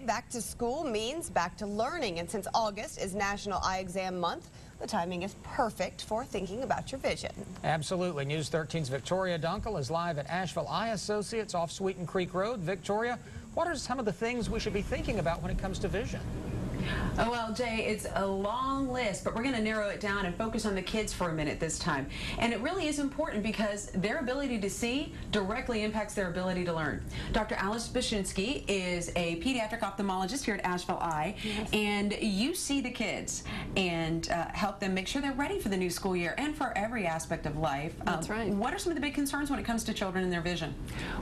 Back to school means back to learning, and since August is National Eye Exam Month, the timing is perfect for thinking about your vision. Absolutely. News 13's Victoria Dunkle is live at Asheville Eye Associates off Sweeten Creek Road. Victoria, what are some of the things we should be thinking about when it comes to vision? Oh, well, Jay, it's a long list, but we're going to narrow it down and focus on the kids for a minute this time. And it really is important because their ability to see directly impacts their ability to learn. Dr. Alice Bashinsky is a pediatric ophthalmologist here at Asheville Eye, and you see the kids and help them make sure they're ready for the new school year and for every aspect of life. That's right. What are some of the big concerns when it comes to children and their vision?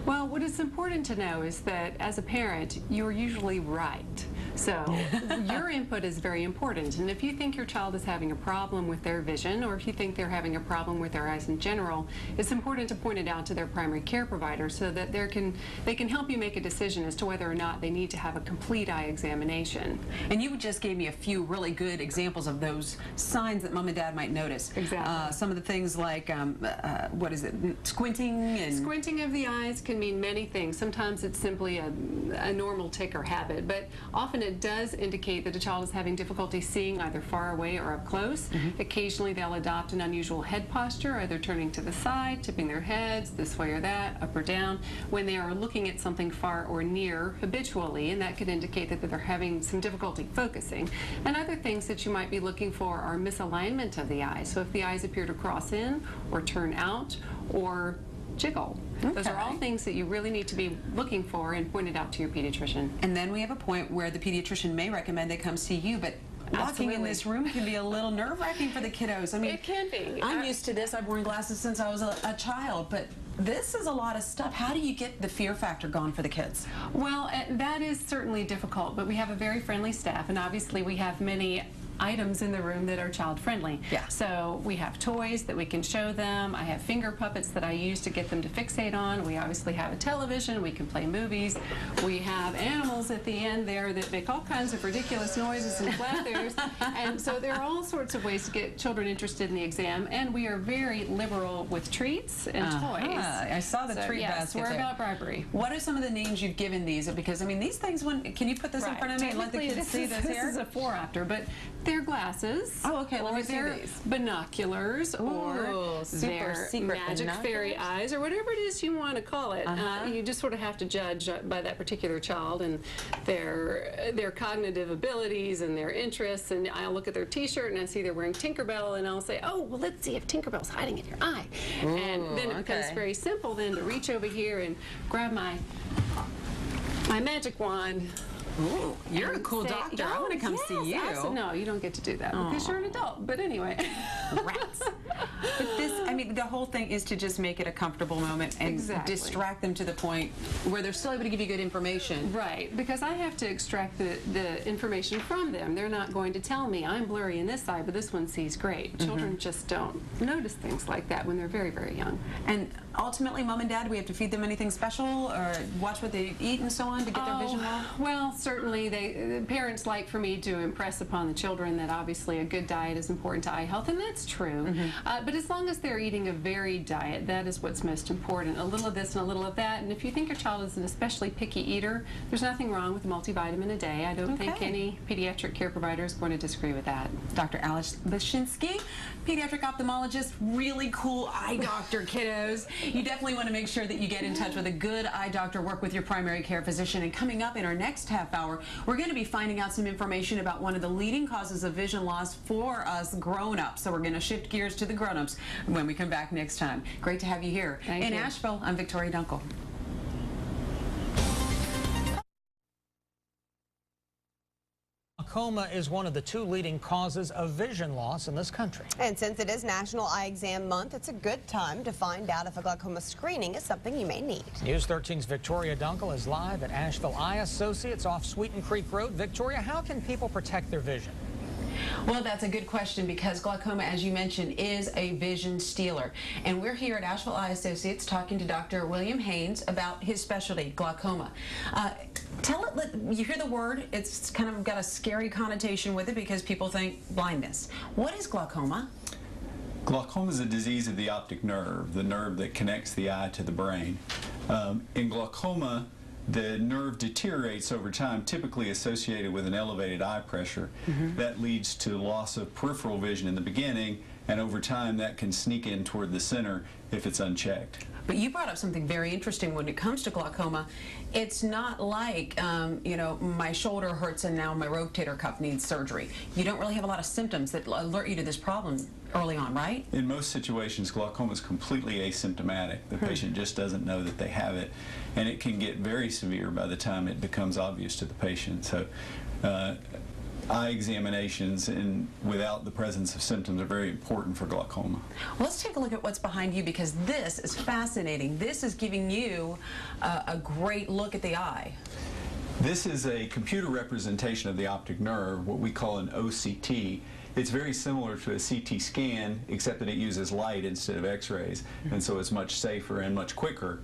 Well, what is important to know is that as a parent, you're usually right. So your input is very important, and if you think your child is having a problem with their vision, or if you think they're having a problem with their eyes in general, it's important to point it out to their primary care provider so that they can help you make a decision as to whether or not they need to have a complete eye examination. And you just gave me a few really good examples of those signs that mom and dad might notice. Exactly. Some of the things like, what is it, squinting? And Squinting of the eyes can mean many things. Sometimes it's simply a normal tic or habit, but often it does indicate that a child is having difficulty seeing either far away or up close. Occasionally they'll adopt an unusual head posture, either turning to the side, tipping their heads this way or that, up or down, when they are looking at something far or near habitually, and that could indicate that they're having some difficulty focusing. And other things that you might be looking for are misalignment of the eye. So if the eyes appear to cross in or turn out or jiggle. Those are all things that you really need to be looking for and pointed out to your pediatrician. And then we have a point where the pediatrician may recommend they come see you, but walking in this room can be a little nerve-wracking for the kiddos. I mean, It can be. I'm used to this. I've worn glasses since I was a child, but this is a lot of stuff. How do you get the fear factor gone for the kids? Well, that is certainly difficult, but we have a very friendly staff, and obviously we have many items in the room that are child friendly. Yeah. So we have toys that we can show them. I have finger puppets that I use to get them to fixate on. We obviously have a television. We can play movies. We have animals at the end there that make all kinds of ridiculous noises and flap theirs. And so there are all sorts of ways to get children interested in the exam, and we are very liberal with treats and toys. I saw the treat basket we're there. about bribery. What are some of the names you've given these? Because I mean, these things, can you put this in front of me and let the kids see this here? This is a 4-after, but they're glasses. Oh, okay. Let me see they're these. binoculars, or super their magic fairy eyes, or whatever it is you want to call it. You just sort of have to judge by that particular child and their cognitive abilities and their interests. And I'll look at their T-shirt and I see they're wearing Tinkerbell, and I'll say, oh, well, let's see if Tinkerbell's hiding in your eye. And then it becomes very simple then to reach over here and grab my magic wand. Ooh, you're a cool doctor. I want to come see you. No, you don't get to do that because you're an adult. But anyway. Rats. But this, I mean, the whole thing is to just make it a comfortable moment and distract them to the point where they're still able to give you good information. Right, because I have to extract the information from them. They're not going to tell me, I'm blurry in this eye, but this one sees great. Children just don't notice things like that when they're very, very young. And ultimately, mom and dad, we have to feed them anything special or watch what they eat and so on to get their vision well? Well, certainly the parents like for me to impress upon the children that obviously a good diet is important to eye health, and that's true. But as long as they're eating a varied diet, that is what's most important. A little of this and a little of that. And if you think your child is an especially picky eater, there's nothing wrong with a multivitamin a day. I don't think any pediatric care provider is going to disagree with that. Dr. Alice Bashinsky, pediatric ophthalmologist, really cool eye doctor, kiddos. You definitely want to make sure that you get in touch with a good eye doctor, work with your primary care physician. And coming up in our next half hour, we're going to be finding out some information about one of the leading causes of vision loss for us grown-ups. So we're going to shift gears to the grown-ups when we come back next time. Great to have you here. In Asheville, I'm Victoria Dunkle. Glaucoma is one of the 2 leading causes of vision loss in this country. And since it is National Eye Exam Month, it's a good time to find out if a glaucoma screening is something you may need. News 13's Victoria Dunkle is live at Asheville Eye Associates off Sweeten Creek Road. Victoria, how can people protect their vision? Well, that's a good question because glaucoma, as you mentioned, is a vision stealer. And we're here at Asheville Eye Associates talking to Dr. William Haynes about his specialty, glaucoma. You hear the word, it's kind of got a scary connotation with it because people think blindness. What is glaucoma? Glaucoma is a disease of the optic nerve, the nerve that connects the eye to the brain. In glaucoma, the nerve deteriorates over time, typically associated with an elevated eye pressure. That leads to loss of peripheral vision in the beginning, and over time that can sneak in toward the center if it's unchecked. But you brought up something very interesting when it comes to glaucoma. It's not like, you know, my shoulder hurts and now my rotator cuff needs surgery. You don't really have a lot of symptoms that alert you to this problem early on, right? In most situations, glaucoma is completely asymptomatic. The patient just doesn't know that they have it, and it can get very severe by the time it becomes obvious to the patient. So eye examinations without the presence of symptoms are very important for glaucoma. Well, let's take a look at what's behind you, because this is fascinating. This is giving you a great look at the eye. This is a computer representation of the optic nerve, what we call an OCT. It's very similar to a CT scan, except that it uses light instead of x-rays, and so it's much safer and much quicker.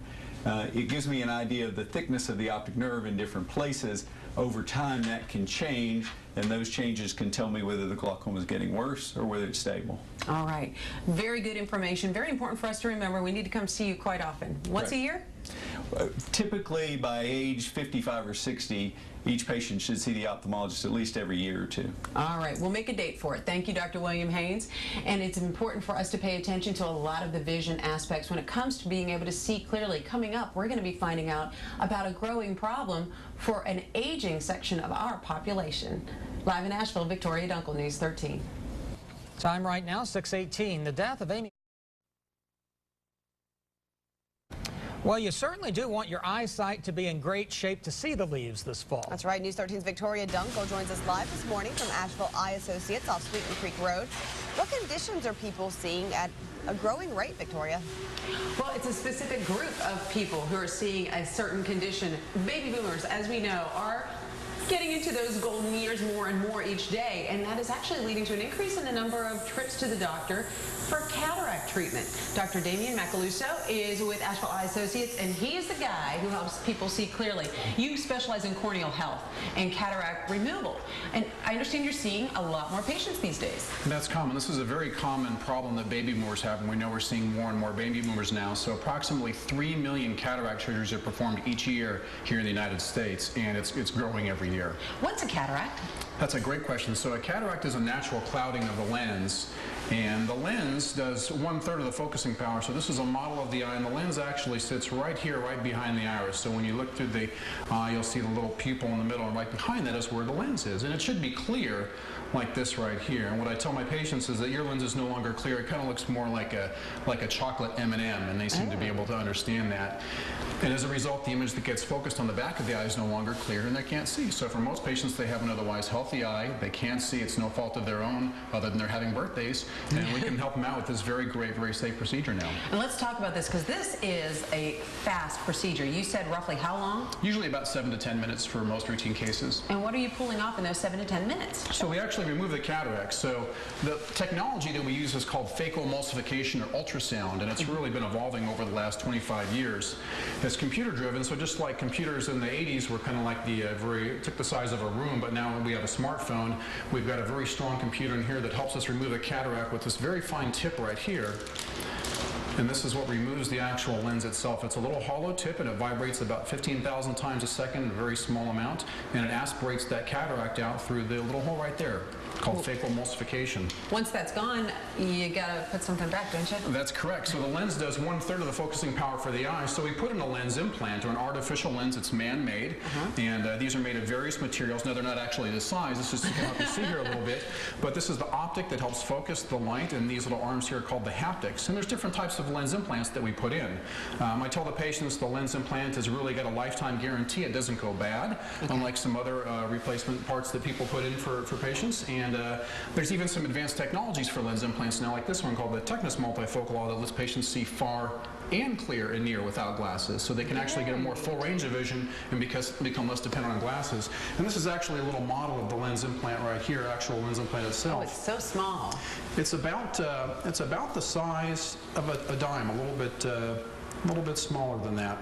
It gives me an idea of the thickness of the optic nerve in different places. Over time that can change, and those changes can tell me whether the glaucoma is getting worse or whether it's stable. All right. Very good information. Very important for us to remember. We need to come see you quite often. Once a year? Typically by age 55 or 60, each patient should see the ophthalmologist at least every year or two. All right, we'll make a date for it. Thank you, Dr. William Haynes. And it's important for us to pay attention to a lot of the vision aspects when it comes to being able to see clearly. Coming up, we're going to be finding out about a growing problem for an aging section of our population. Live in Asheville, Victoria Dunkle, News 13. Time right now, 6:18. The death of Amy. Well, you certainly do want your eyesight to be in great shape to see the leaves this fall. That's right. News 13's Victoria Dunkle joins us live this morning from Asheville Eye Associates off Sweeten Creek Road. What conditions are people seeing at a growing rate, Victoria? Well, it's a specific group of people who are seeing a certain condition. Baby boomers, as we know, are getting into those golden years more and more each day, and that is actually leading to an increase in the number of trips to the doctor for cataract treatment. Dr. Damian Macaluso is with Asheville Eye Associates, and he is the guy who helps people see clearly. You specialize in corneal health and cataract removal, and I understand you're seeing a lot more patients these days. That's common. This is a very common problem that baby boomers have, and we know we're seeing more and more baby boomers now. So approximately 3 million cataract surgeries are performed each year here in the United States, and it's growing every year. What's a cataract? That's a great question. So a cataract is a natural clouding of the lens, and the lens does 1/3 of the focusing power. So this is a model of the eye, and the lens actually sits right here, right behind the iris. So when you look through the eye, you'll see the little pupil in the middle, and right behind that is where the lens is. And it should be clear like this right here. And what I tell my patients is that your lens is no longer clear. It kind of looks more like a chocolate M&M, and they seem to be able to understand that. And as a result, the image that gets focused on the back of the eye is no longer clear, and they can't see. So for most patients, they have an otherwise healthy eye. They can't see. It's no fault of their own, other than they're having birthdays. And we can help them out with this very great, very safe procedure now. And let's talk about this, because this is a fast procedure. You said roughly how long? Usually about 7 to 10 minutes for most routine cases. And what are you pulling off in those 7 to 10 minutes? So we actually remove the cataract. So the technology that we use is called phacoemulsification or ultrasound, and it's really been evolving over the last 25 years. It's computer driven, so just like computers in the 80s were kind of like took the size of a room, but now we have a smartphone. We've got a very strong computer in here that helps us remove the cataract with this very fine tip right here. And this is what removes the actual lens itself. It's a little hollow tip, and it vibrates about 15,000 times a second, a very small amount, and it aspirates that cataract out through the little hole right there, called phacoemulsification. Once that's gone, you gotta put something back, don't you? That's correct. So the lens does 1/3 of the focusing power for the eye. So we put in a lens implant, or an artificial lens. It's man-made, and these are made of various materials. Now they're not actually this size. This is to help you see here a little bit. But this is the optic that helps focus the light, and these little arms here are called the haptics. And there's different types of lens implants that we put in. I tell the patients the lens implant has really got a lifetime guarantee. It doesn't go bad, unlike some other replacement parts that people put in for patients. And there's even some advanced technologies for lens implants now, like this one called the Technis multifocal law, that lets patients see far and clear and near without glasses, so they can actually get a more full range of vision and become less dependent on glasses. And this is actually a little model of the lens implant right here, actual lens implant itself. Oh, it's so small. It's about the size of a dime, a little bit smaller than that.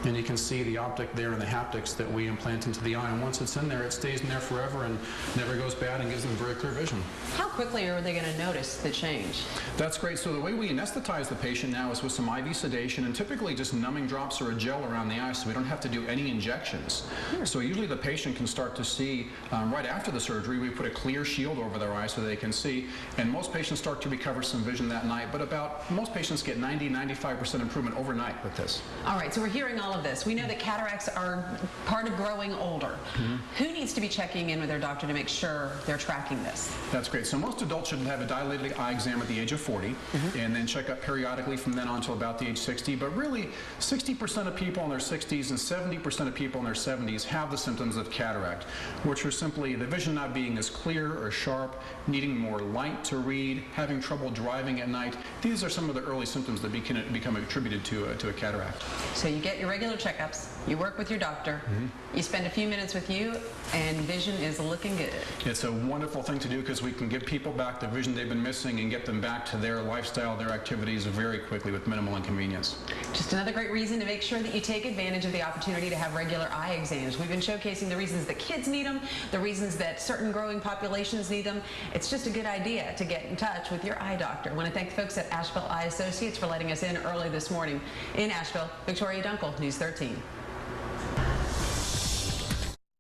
And you can see the optic there and the haptics that we implant into the eye. And once it's in there, it stays in there forever and never goes bad and gives them very clear vision. How quickly are they going to notice the change? That's great. So the way we anesthetize the patient now is with some IV sedation and typically just numbing drops or a gel around the eye, so we don't have to do any injections. So usually the patient can start to see right after the surgery. We put a clear shield over their eye so they can see, and most patients start to recover some vision that night, but most patients get 90–95% improvement overnight with this. All right, so we're hearing all of this. We know that cataracts are part of growing older. Who needs to be checking in with their doctor to make sure they're tracking this? That's great. So most adults should have a dilated eye exam at the age of 40 and then check up periodically from then on until about the age 60. But really, 60% of people in their 60s and 70% of people in their 70s have the symptoms of cataract, which are simply the vision not being as clear or sharp, needing more light to read, having trouble driving at night. These are some of the early symptoms that become attributed to a cataract. So you get your regular checkups, you work with your doctor, you spend a few minutes with you, and vision is looking good. It's a wonderful thing to do because we can give people back the vision they've been missing and get them back to their lifestyle, their activities very quickly with minimal inconvenience. Just another great reason to make sure that you take advantage of the opportunity to have regular eye exams. We've been showcasing the reasons that kids need them, the reasons that certain growing populations need them. It's just a good idea to get in touch with your eye doctor. I want to thank the folks at Asheville Eye Associates for letting us in early this morning. In Asheville, Victoria Dunkle, News 13.